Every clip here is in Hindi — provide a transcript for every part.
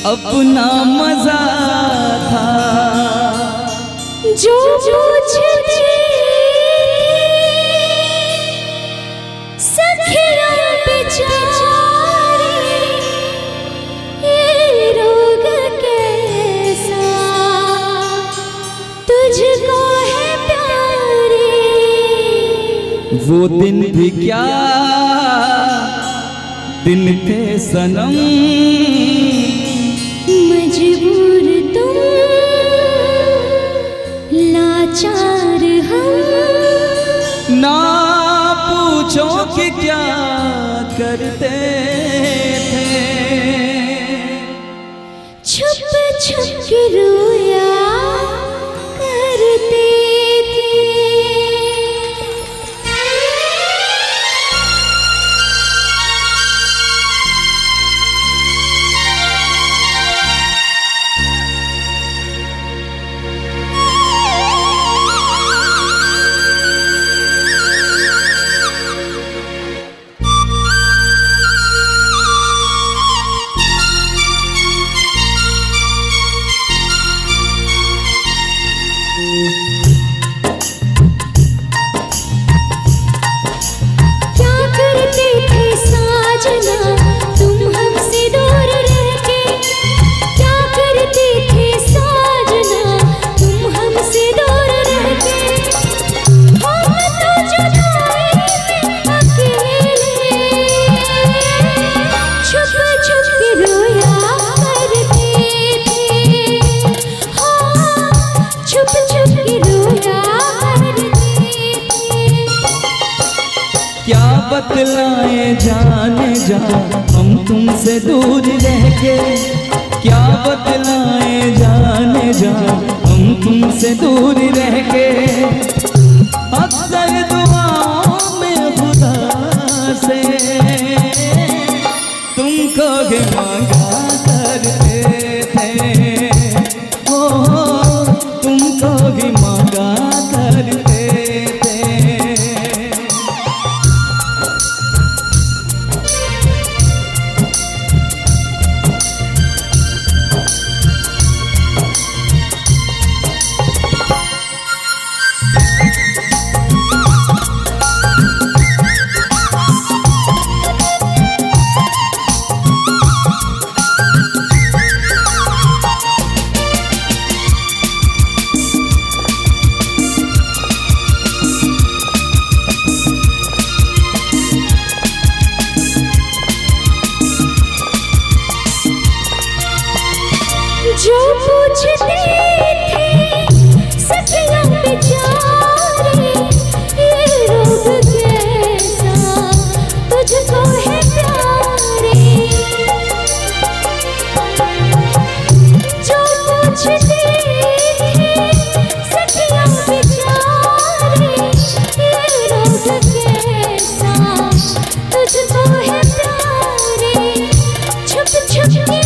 अपना मजा था। जो पूछती सखियां बेचारी ये रोग कैसा तुझको है प्यारी। वो दिन भी क्या दिन थे सनम, मजबूर तुम लाचार हम। ना पूछो कि क्या करते थे, छुप छुप के रोया करते थे। क्या बतलाए जाने जा हम तुमसे दूर रह के, क्या बतलाए जाने जा हम तुमसे दूर रह के। अक्सर दुआओं में खुदा से तुमको भी मांगा करते थे, ओ तुमको भी मांगा करते थे। जो पूछते थे सखियां बेचारी ये रोग कैसा तुझको है प्यारी। जो पूछते थे सखियां बेचारी ये रोग कैसा तुझको है प्यारी। छुप छुप के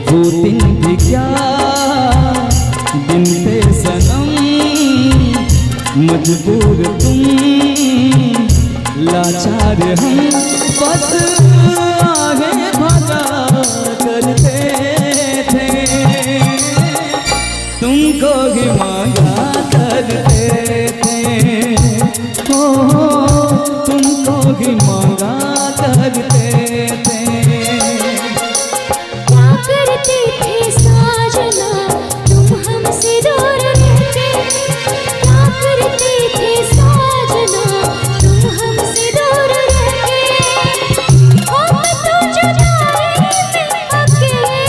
वो दिन भी क्या दिन थे सनम, मजबूर तुम लाचार हम। बस आगे भगा करते थे, तुमको ही मांगा करते थे, ओ तुमको ही मांगा करते थे। करते थे साजना तुम हमसे दूर रह के, क्या करते थे साजना तुम हमसे दूर रह के। हम तो जुदाई में अकेले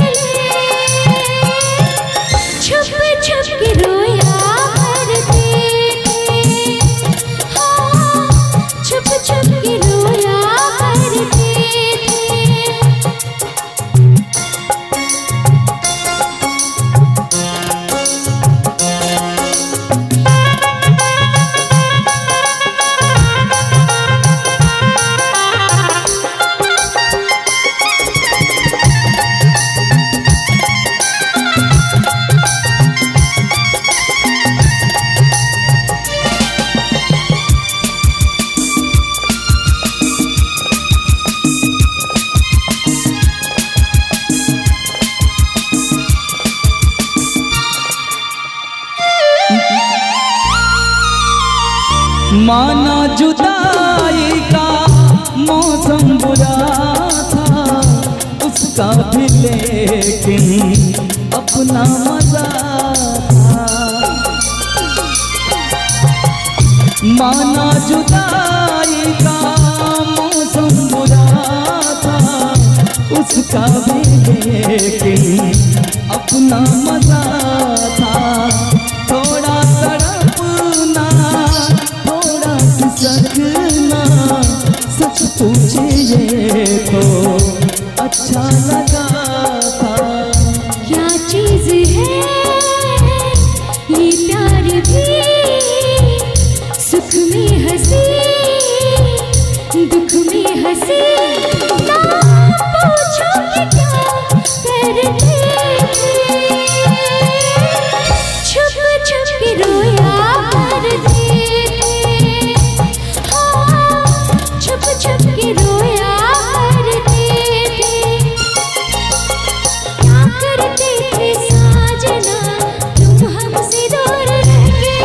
छुप छुप के रोया करते थे। हाँ छुप छुप के रोया करते थे। माना जुदाई का मौसम बुरा था, उसका भी लेकिन अपना मजा था। माना जुदाई का मौसम बुरा था, उसका भी लेकिन अपना मजा था। थोड़ा तड़पना, थोड़ा सिसकना, सच पूछिए तो अच्छा लगा था। क्या चीज है ये प्यार भी, सुख में हंसी दुख में हंसी, ना पूछो कि क्या करते थे, छुप छुप के रोया करते थे, हाँ छुप छुप के रोया करते थे। क्या करते थे साजना तुम हमसे दूर रह के,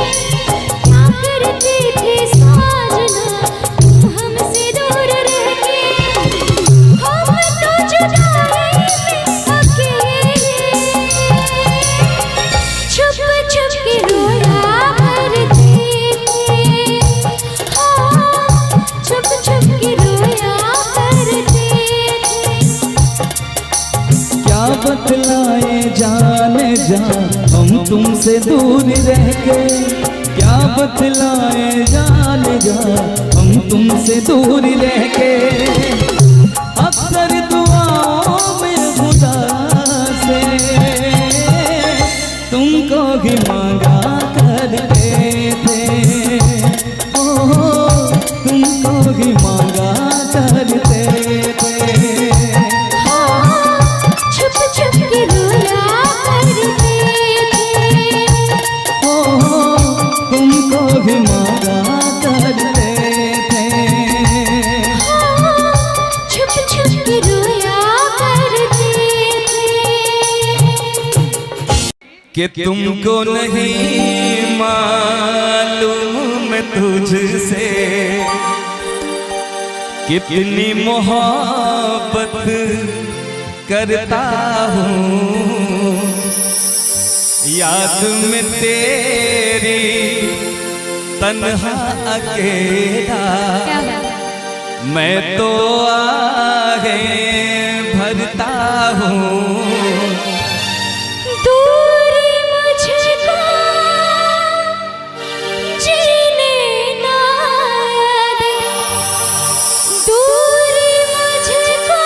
क्या करते थे साजना तुम हमसे दूर रह के, हम तो जुदाई में अकेले छुप छुप के रोया करते थे, हाँ छुप छुप के रोया करते थे। क्या बतलाए जाने जा हम तुमसे दूर रह के, क्या बतलाए जाने जा हम तुमसे दूर रह के। अक्सर दुआओं में खुदा से तुमको ही मांगा करते थे, ओ तुमको ही मांगा करते थे। छुप छुप के रोया करते थे, तुमको भी मांगा करते थे। छुप छुप के रोया करते थे। कि तुमको नहीं मालूम मैं तुझसे कितनी मोहब्बत करता हूँ। याद में तेरी तन्हा अकेला मैं तो आहें भरता हूँ। दूरी मुझको जीने ना दे, दूरी मुझको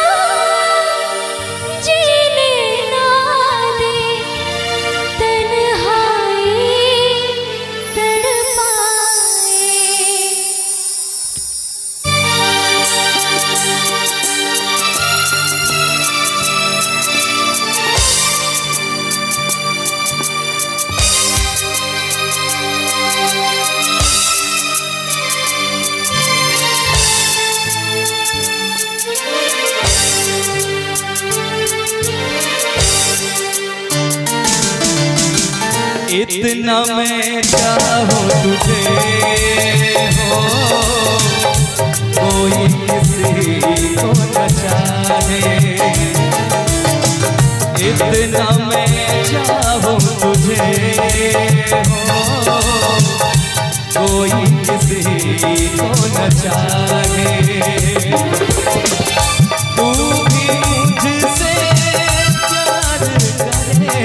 जीने ना दे, तन्हाई तड़पाए। इतना मैं चाहूँ तुझे हो, कोई किसी को न चाहे। इतना मैं चाहूँ तुझे हो, कोई किसी को न चाहे। तू भी मुझसे प्यार करे,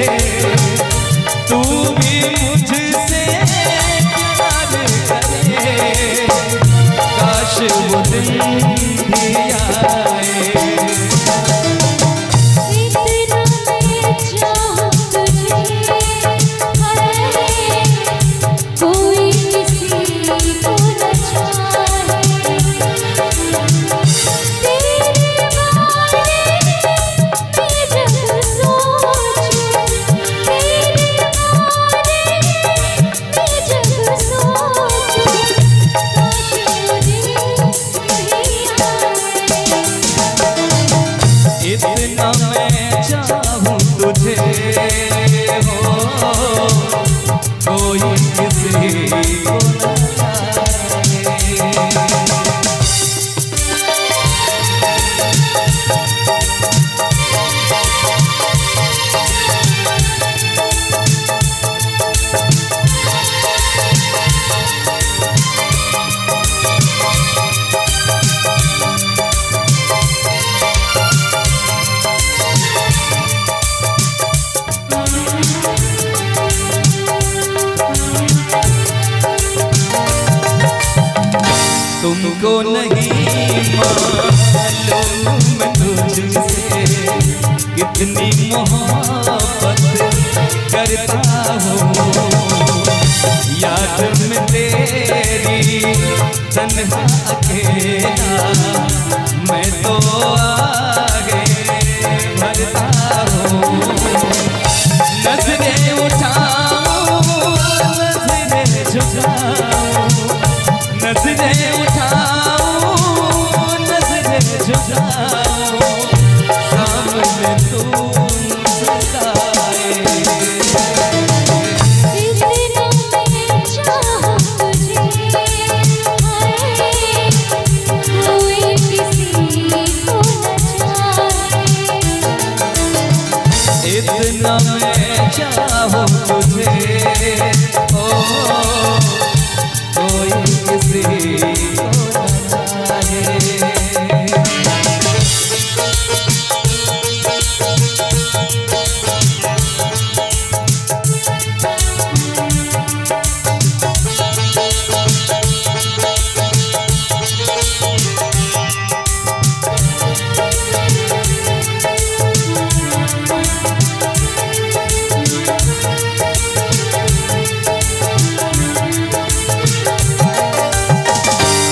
तू भी मुझसे प्यार करे, काश वो दिन भी आए। इतना मैं चाहूँ तुझे, हाय कोई किसी को न चाहे। तेरे बारे में जब सोचूं, तेरे बारे में जब सोचूं, काश वो दिन भी आए। इतना मैं चाहूँ तुझे हो, कोई किसी को न चाहे। तुझसे कितनी मोहब्बत करता हूँ। याद में तेरी तन्हा अकेला मैं तो आगे बढ़ता हूँ। नजरें उठाऊं नजरें झुकाऊं, नजरें उठाऊं नजरें झुकाऊं, सामने तू मुस्कुराए। इतना मैं चाहूं तुझे, हाय कोई किसी को न चाहे। इतना मैं चाहूं तुझे, ओ कोई किसी को न चाहे।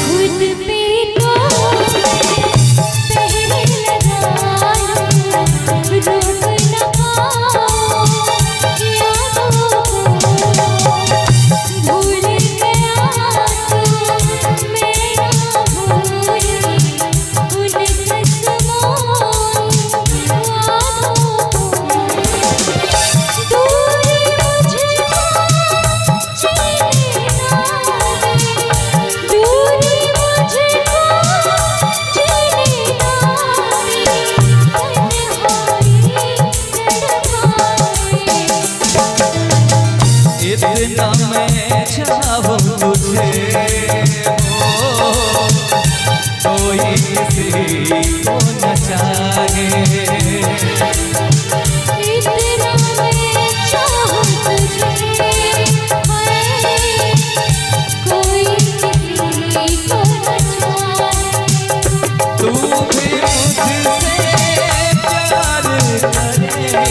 खुद पे तो पहरे लगा लूं, रोक न पाऊं यादों को। भूल गया तू मैं ना भूली उन कसमों वादों को। दूरी मुझको जीने ना दे, दूरी मुझको जीने ना दे, तन्हाई तड़पाए। इतना मैं चाहूं तुझे, ओ कोई किसी को न चाहे। इतना मैं चाहूं तुझे, हाय कोई किसी को न चाहे। तू भी मुझसे प्यार करे,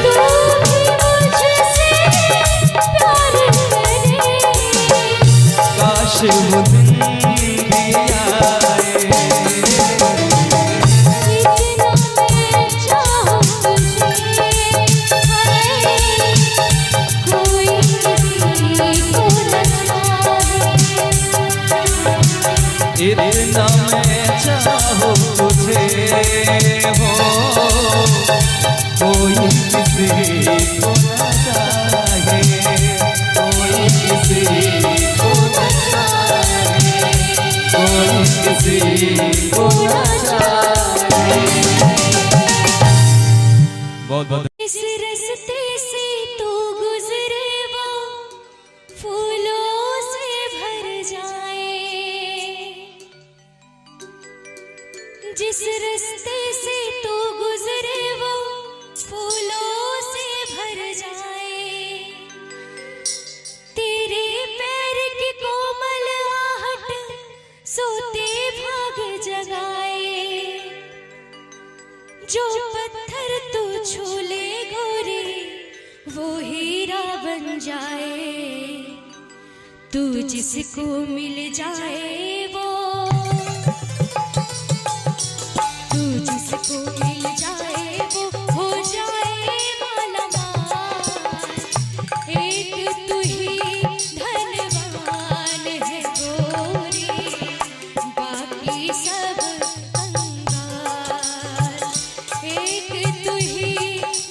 तू भी मुझसे प्यार करे। काश वो दिन भी आए। इतना मैं चाहूं तुझे, हाय कोई किसी को न चाहे। इतना मैं चाहूं तुझे, हो कोई किसी को न चाहे, कोई किसी को न चाहे, कोई किसी को न चाहे। बहुत बहुत इस रास्ते से तू गुजरे वो फूलों से भर जाए। जिस रास्ते से तू गुजरे वो फूलों से भर जाए। तेरे पैर की कोमल आहट सोते भाग जगाए। जो पत्थर तू छू ले गोरी वो हीरा बन जाए। तू जिसको मिल जाए वो, तू जिसको मिल जाए वो हो जाए मालामाल। एक तू ही धनवान है गोरी, बाकी सब कंगाल। एक तू ही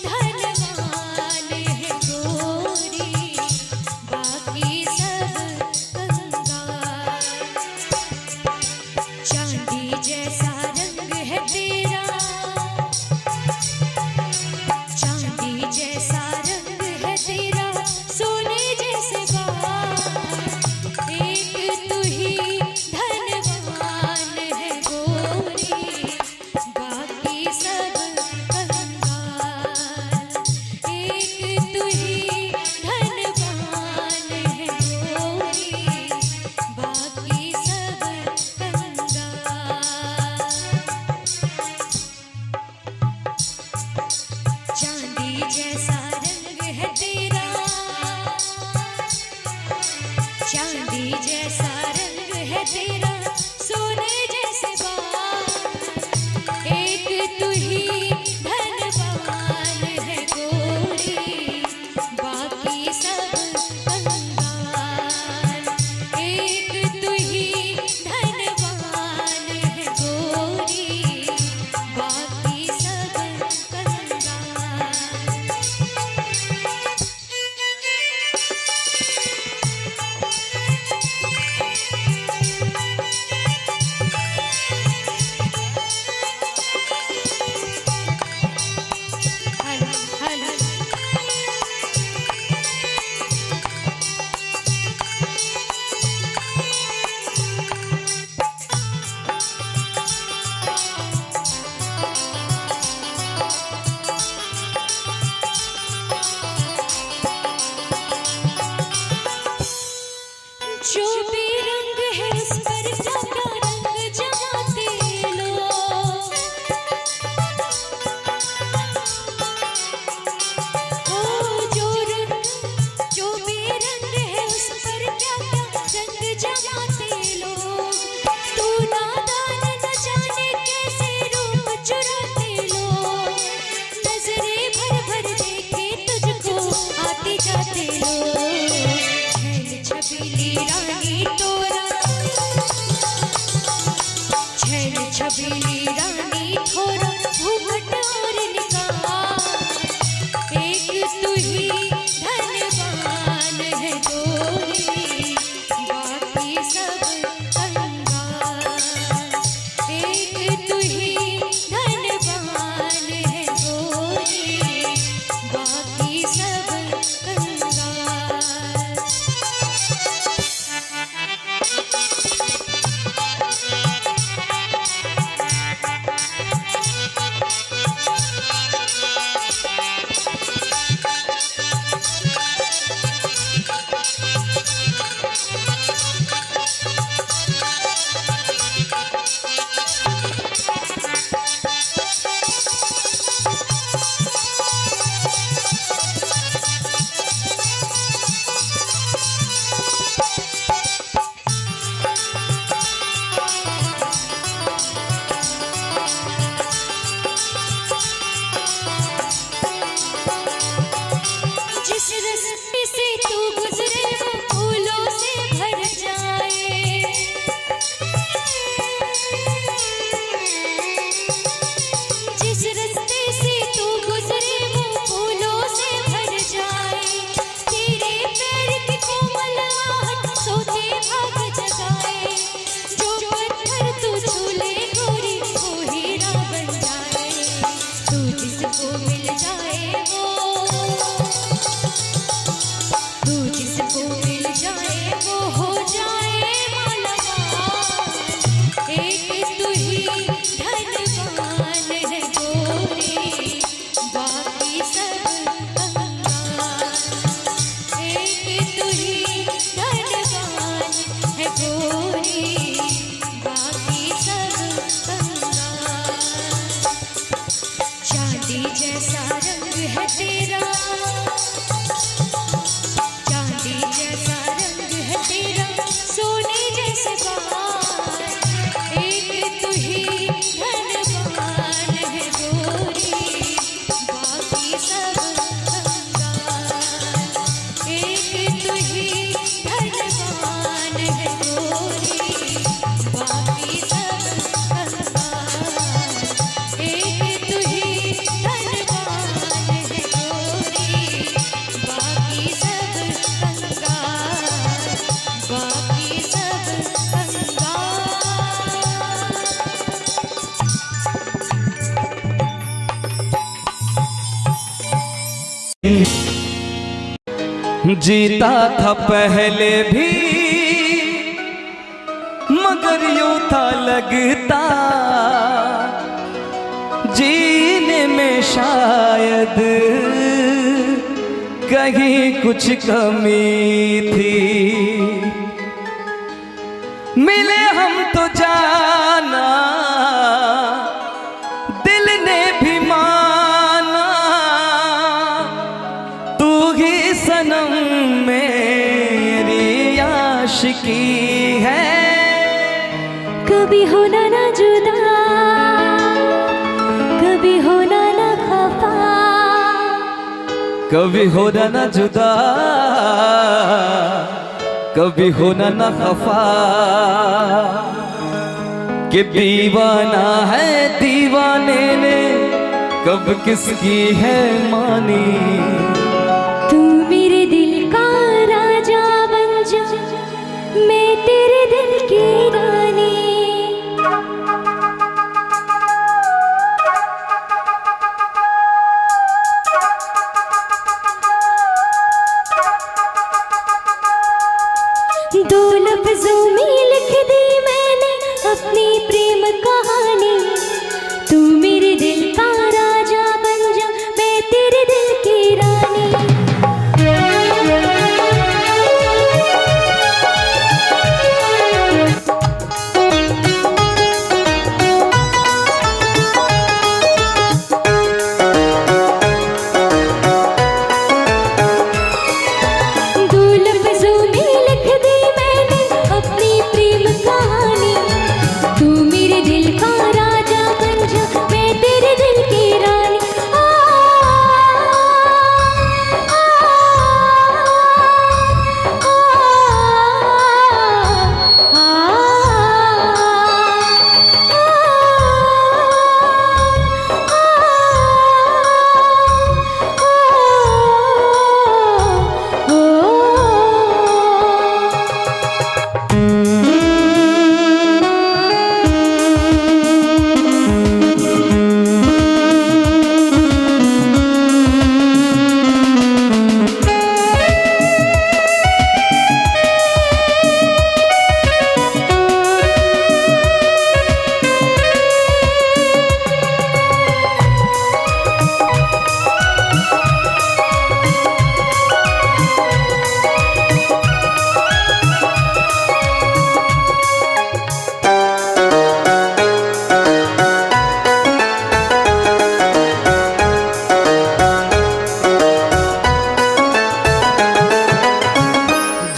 धनवान है गोरी, बाकी सब कंगाल। चांदी जैसा रंग है तेरा, तेरा सोने जैसे बाल, एक तू ही धनवान है गोरी, बाकी सब कंगाल। एक तू ही धनवान है गोरी, बाकी सब कंगाल। हल हल जो भी रंग है उस पर क्या क्या रंग जमाते लोग, ओ जो भी रंग है उस पर क्या क्या रंग जमाते लोग। तू नादान न जाने कैसे रूप चुराते लोग, नजरे भर भर देखे तुझको आते जाते लोग। छैल छबीली रानी तोरा, छैल छबीली रानी थोड़ा घूंघट और निकाल, एक तू ही धनवान है गोरी, बाकी सब कंगाल। एक तू ही धनवान है गोरी, बाकी सब कंगाल। जिस रास्ते से तू गुजरे वो फूलों से भर जाए, जिस रास्ते से तू गुजरे वो फूलों से भर जाए। तेरे पैर की कोमल आहट सोते भाग जगाए, जो पत्थर तू छूले गोरी वो हीरा बन जाए। तू जिसको मिल जाए तू जिसको मिल जाए वो हो जाए मालामाल। एक तू ही धनवान है गोरी, बाकी सब कंगाल। एक तू ही धनवान है गोरी, बाकी सब कंगाल। चांदी जैसा रंग है तेरा, चांदी जैसा रंग है तेरा सोने जैसे बाल, एक तू ही धनवान है गोरी, बाकी सब कंगाल। एक तू ही धनवान है गोरी, बाकी सब कंगाल। एक तू ही धनवान है गोरी, बाकी सब कंगाल, बाकी सब कंगाल। जीता था पहले भी मगर यूं था लगता, जीने में शायद कहीं कुछ कमी थी। मिले हम तो जाना दिल ने भी माना, तू ही सनम मेरी आशिकी है। कभी होना ना जुदा, कभी होना ना खफा, कभी होना ना जुदा, कभी होना ना खफा, कि दीवाना है दीवाने ने कब किसकी है मानी। तू मेरे दिल का राजा बन जा, मैं तेरे दिल की रानी। दो लफ्जों में लिख दी मैंने अपनी प्रेम कहानी। तू मेरे दिल का राजा बन जा, मैं तेरे दिल की रानी। दो लफ्जों में लिख दी मैंने अपनी प्रेम कहानी। तू मेरे दिल का राजा बन जा, मैं तेरे दिल की रानी। आ, आ, आ,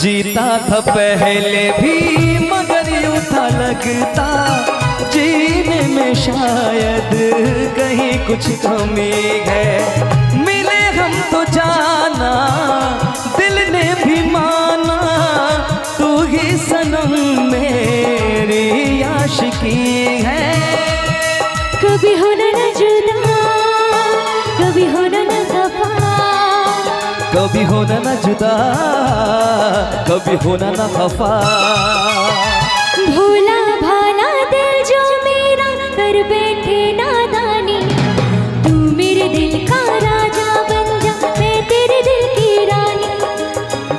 जीता था पहले भी मगर यूं था लगता जीने में शायद कहीं कुछ कमी है। मिले हम तो जाना दिल ने भी माना, तू ही सनम मेरी आशिकी है। कभी होना ना जुदा, कभी होना ना खफा, कभी होना ना जुदा, कभी होना ना खफा। भोला भाला दिल जो मेरा कर बैठे नादानी। तू मेरे दिल का राजा बन जा, मैं तेरे दिल की रानी।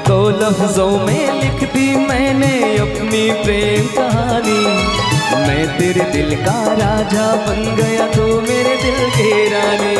दो लफ्जों में लिख दी मैंने अपनी प्रेम कहानी। मैं तेरे दिल का राजा बन गया, तू मेरे दिल की रानी।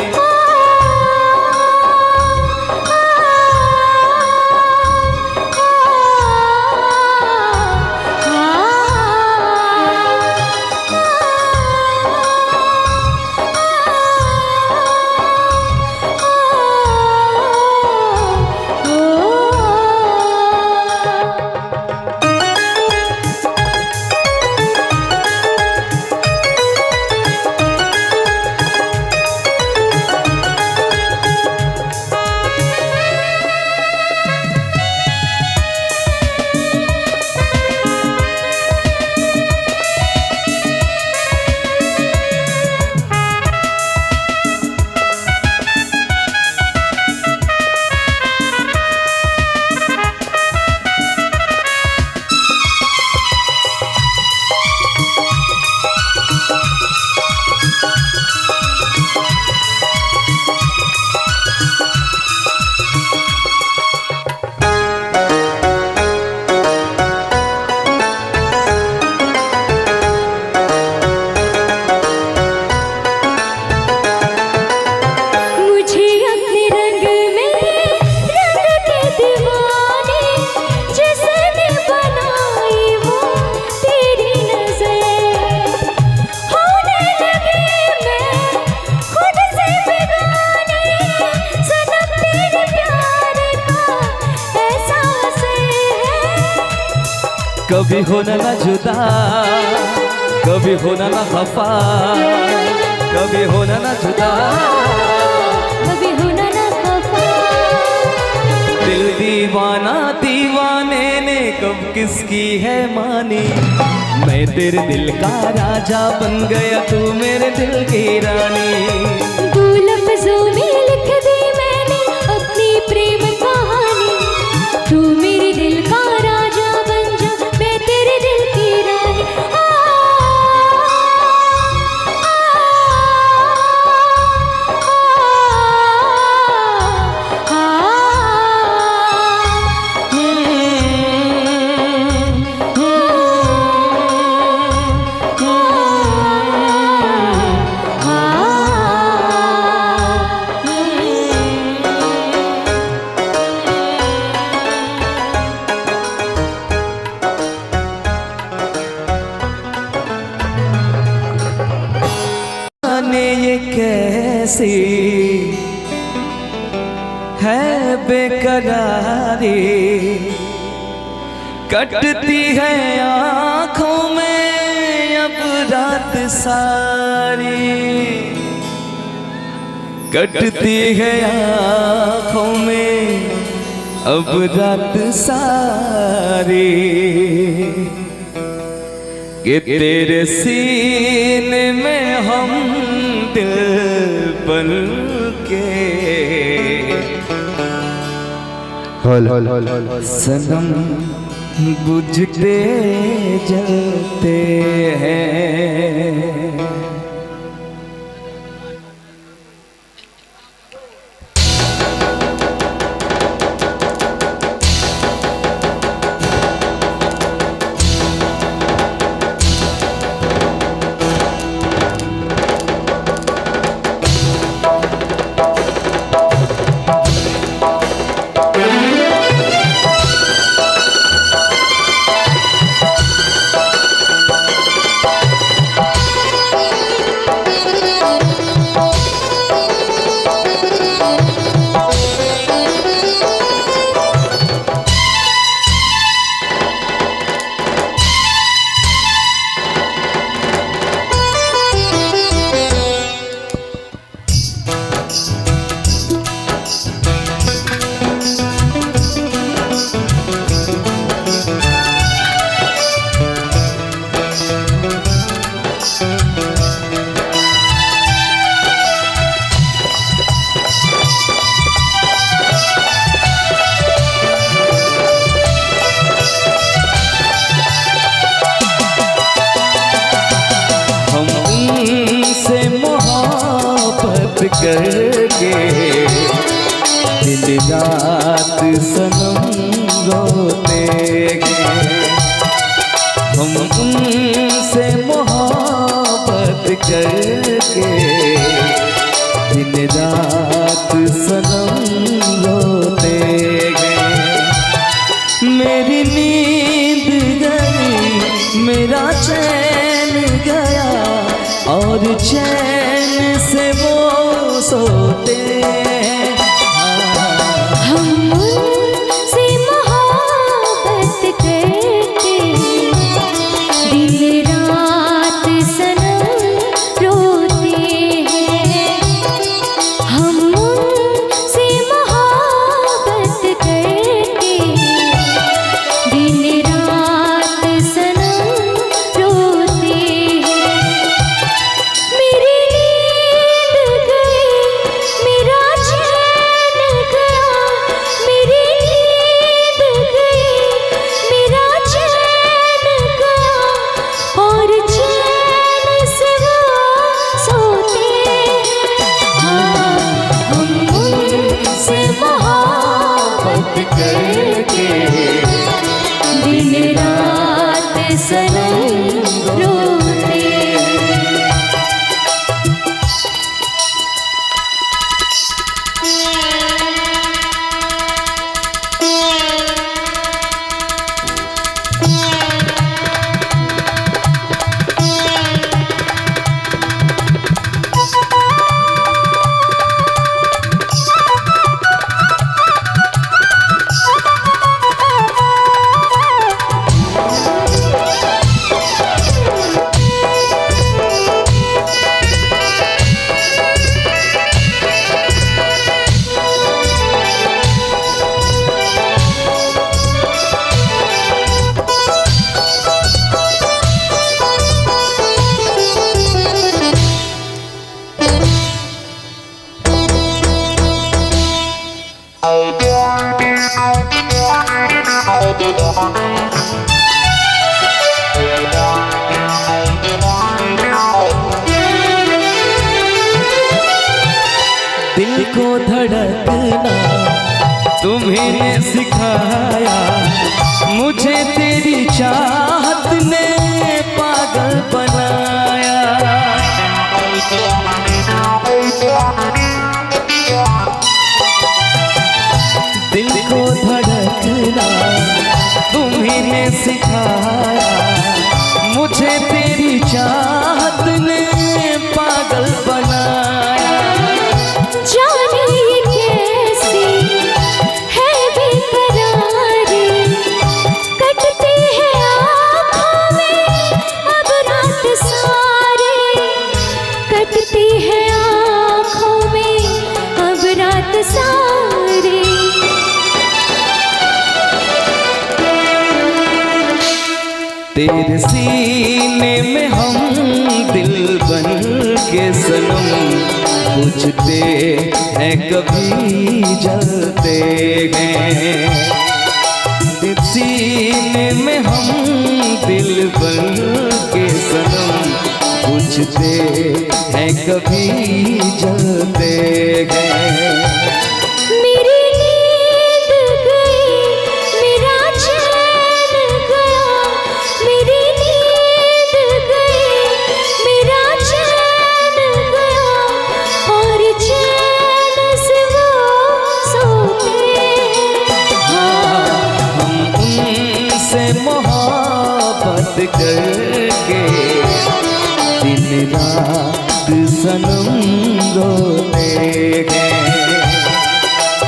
कभी होना ना जुदा, कभी होना ना खफा, कभी होना ना जुदा, कभी होना ना खफा। दिल दीवाना दीवाने ने कब किसकी है मानी। मैं तेरे दिल का राजा बन गया, तू मेरे दिल की रानी। दो लफ्जों में लिख दी मैंने अपनी प्रेम कहानी। तू मेरे दिल का राजा बन जा, मैं तेरे दिल की रानी। ये कैसी है बेकरारी, कटती है आँखों में अब रात सारी, कटती है आँखों में अब रात सारी। कि तेरे सीने में हम दिल बन के सनम बुझते जलते हैं। करके दिन रात सनम रोते गए। हम उनसे मोहब्बत करके दिन रात सनम रोते गए। मेरी नींद गई, मेरा चैन गया, और चैन से वो सोते हैं। हम उनसे मोहब्बत करके दिन रात सनम रोते हैं। हम उनसे मोहब्बत करके दिन रात सनम रोते हैं। मेरी नींद गई, दिल को धड़कना तुम्हीं ने सिखाया, मुझे तेरी चाहत ने पागल बनाया। दिल को धड़कना तुम्हीं ने सिखाया, मुझे तेरी चाहत ने पागल बनाया। जाने ये कैसी है बेकरारी, कटती है आँखों में अब रात सारी, कटती है आँखों में अब रात सारी। तेरे सीने में हम दिल बन के सनम, बुझते हैं कभी जलते हैं। तेरे सीने में हम दिल बन के सनम, बुझते हैं कभी जलते हैं। मेरी नींद गई, मेरा चैन गया, मेरी नींद गई, मेरा चैन गया, और चैन से वो सोते हैं। हम उनसे मोहब्बत करके दिन रात सनम रोते हैं।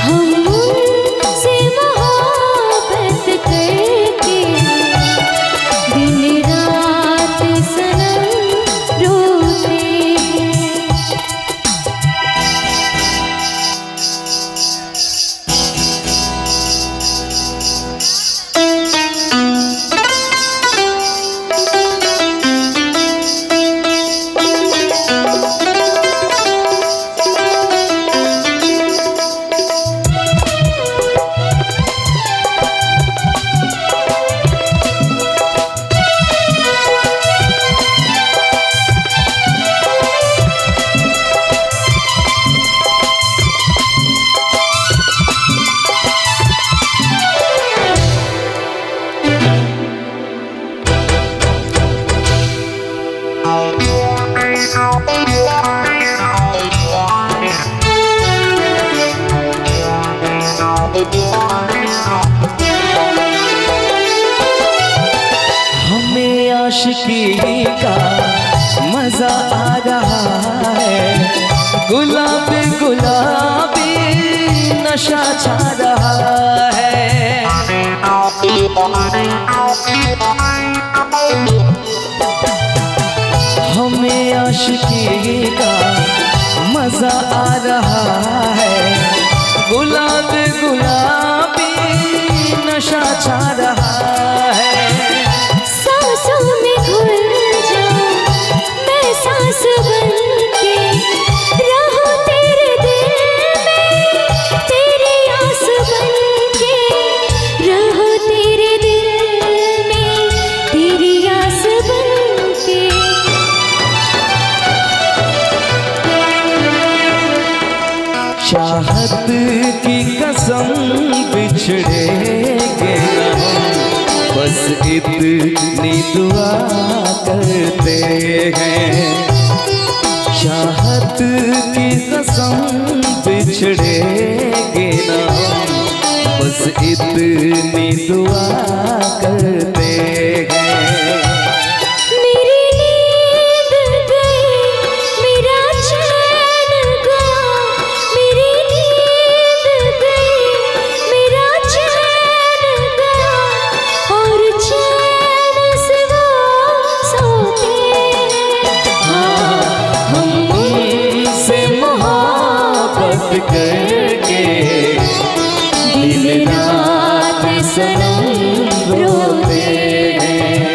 हम उनसे मोहब्बत करके दिन रात सनम रोते हैं। हमें आशिकी का मजा आ रहा है, गुलाबी गुलाबी नशा छा रहा है। हमें आशिकी का मजा आ रहा है, गुलाबी गुलाबी नशा छा रहा है। सांसों में घुल जाऊं मैं, सांस बनके रहूं तेरे दिल में, तेरी आस बनके रहूं तेरे दिल में, तेरी आस बनके। चाहत की कसम बिछड़ेंगे न हम, बस इतनी दुआ करते हैं। चाहत की कसम बिछड़ेंगे न हम, बस इतनी दुआ करते हैं। मेरी नींद गई, मेरा चैन गया, मेरी नींद गई, मेरा चैन गया, और चैन से वो सोते हैं। हम उनसे मोहब्बत करके दिन रात सनम रोते हैं।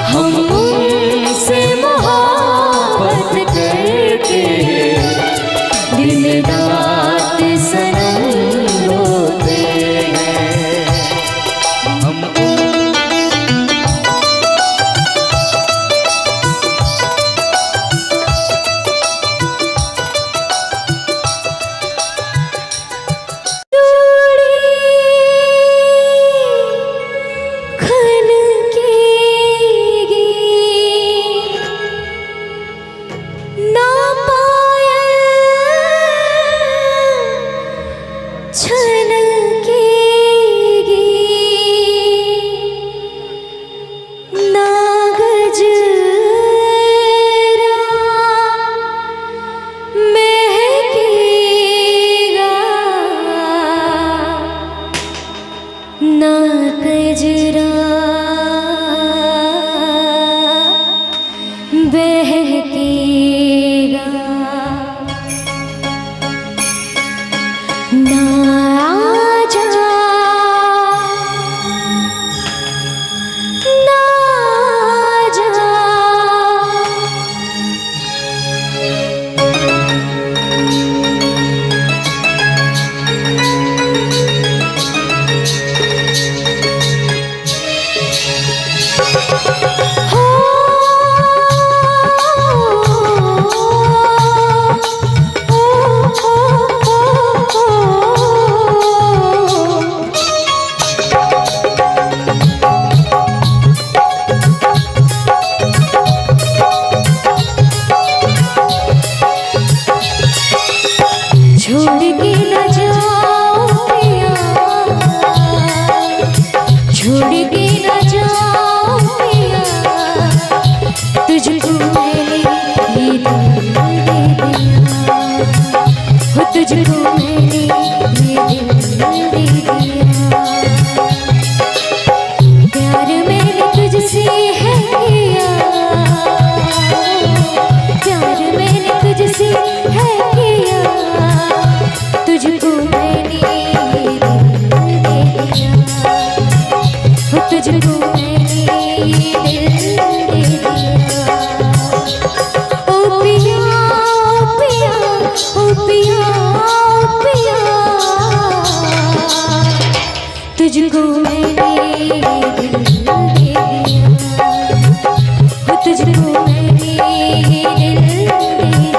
हम उनसे मोहब्बत करके दिन रात सनम रोते हैं। ना कजरा बहकेगा, ना आजा ना आजा, छोड़ के न जाओ पिया, छोड़ के न जाओ पिया, तुझको मैंने ये दिल दे दिया, हो तुझको मैंने ये दिल दे दिया। प्यार मैंने तुझसे है किया, प्यार मैंने तुझसे है किया, तुझको मैंने ये दिल दे दिया, हो तुझको मैंने ये दिल दे दिया। ओ पिया ओ पिया ओ पिया ओ पिया, तुझको मैंने ये दिल दे दिया, हो तुझको मैंने ये दिल दे दिया।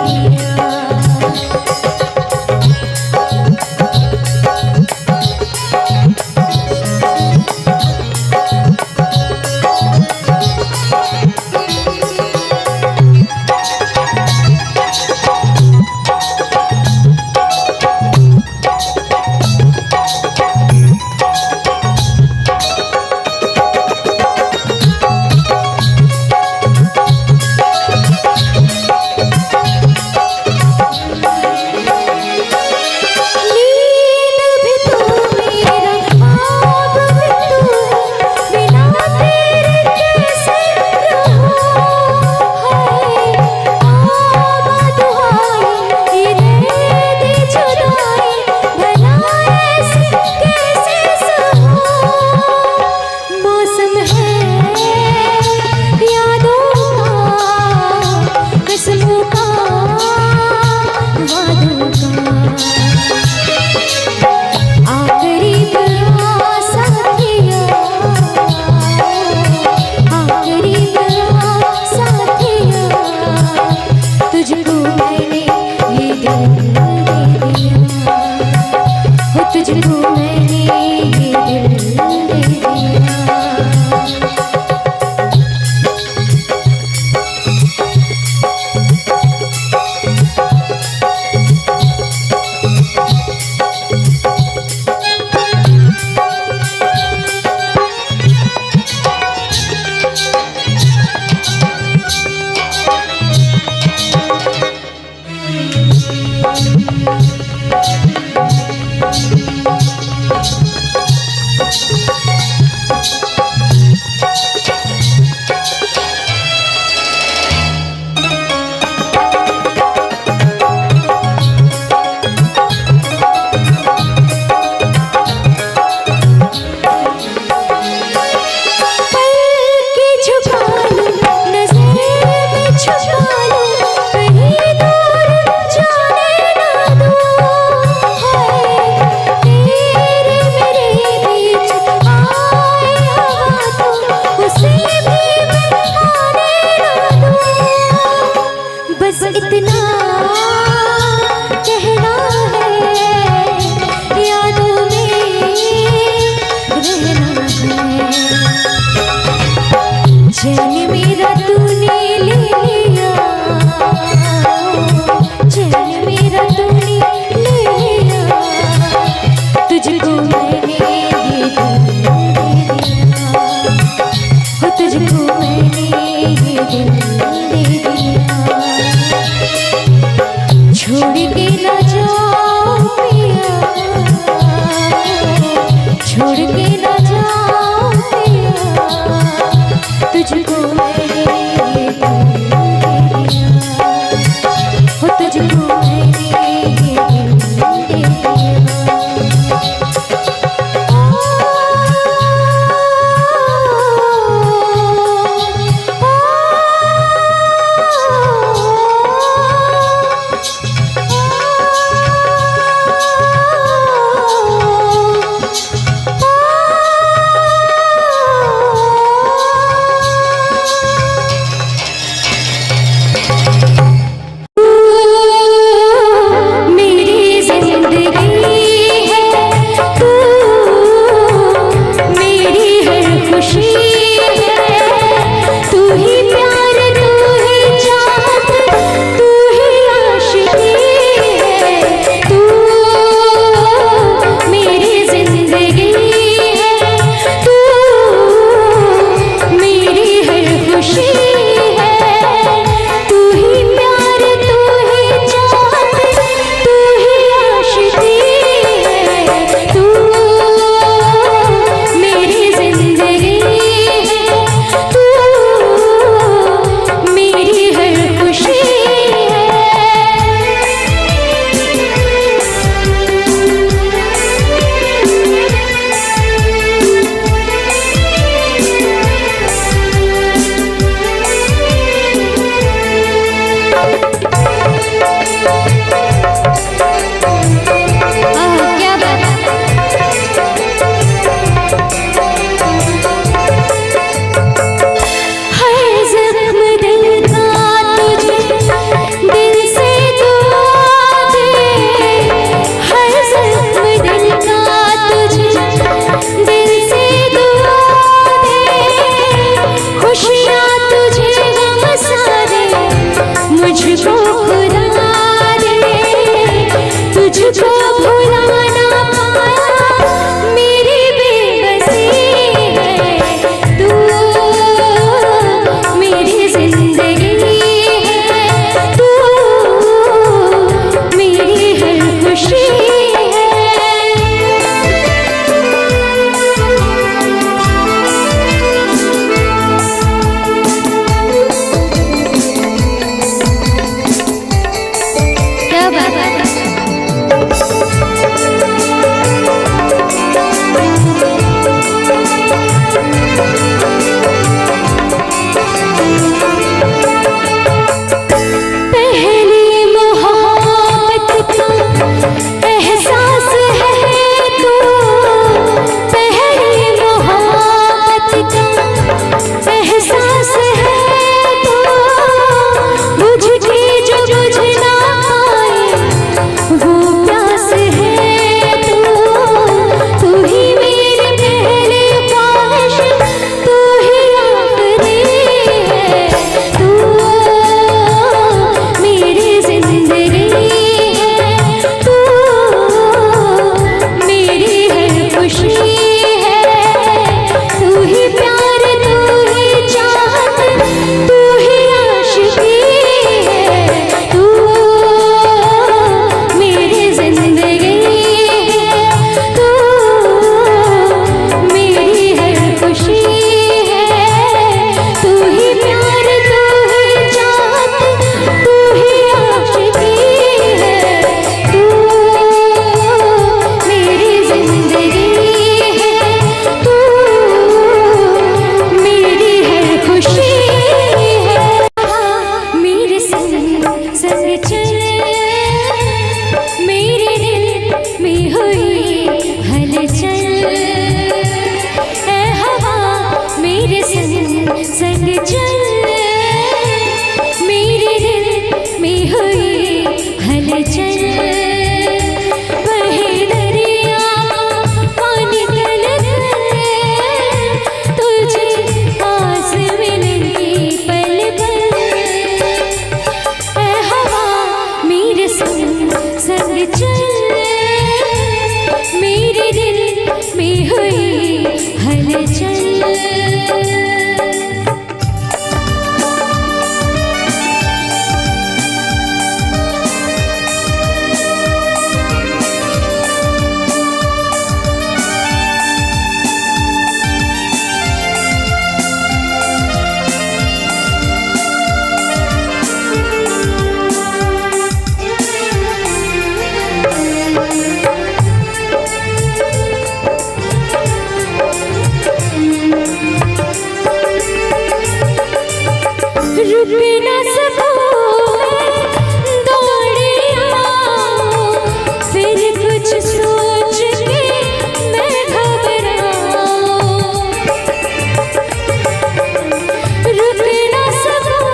रुक न सकूं दौड़े आऊं, फिर कुछ सोच के मैं घबराऊं। रुक न सकूं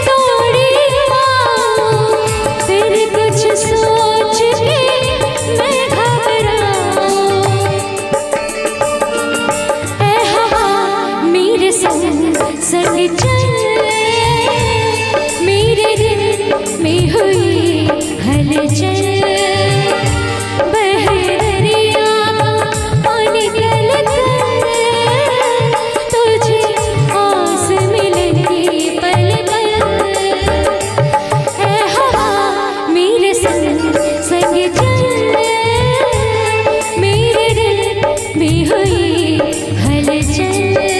दौड़े आऊं, फिर कुछ सोच के मैं घबराऊं। ऐ हवा मेरे संग संग चल, मेरे दिल में हुई हलचल। बह दरिया पानी गलकर, तुझे आस मिलेगी पल पल। ऐ हवा मेरे संग संग चल, मेरे दिल में हुई हलचल।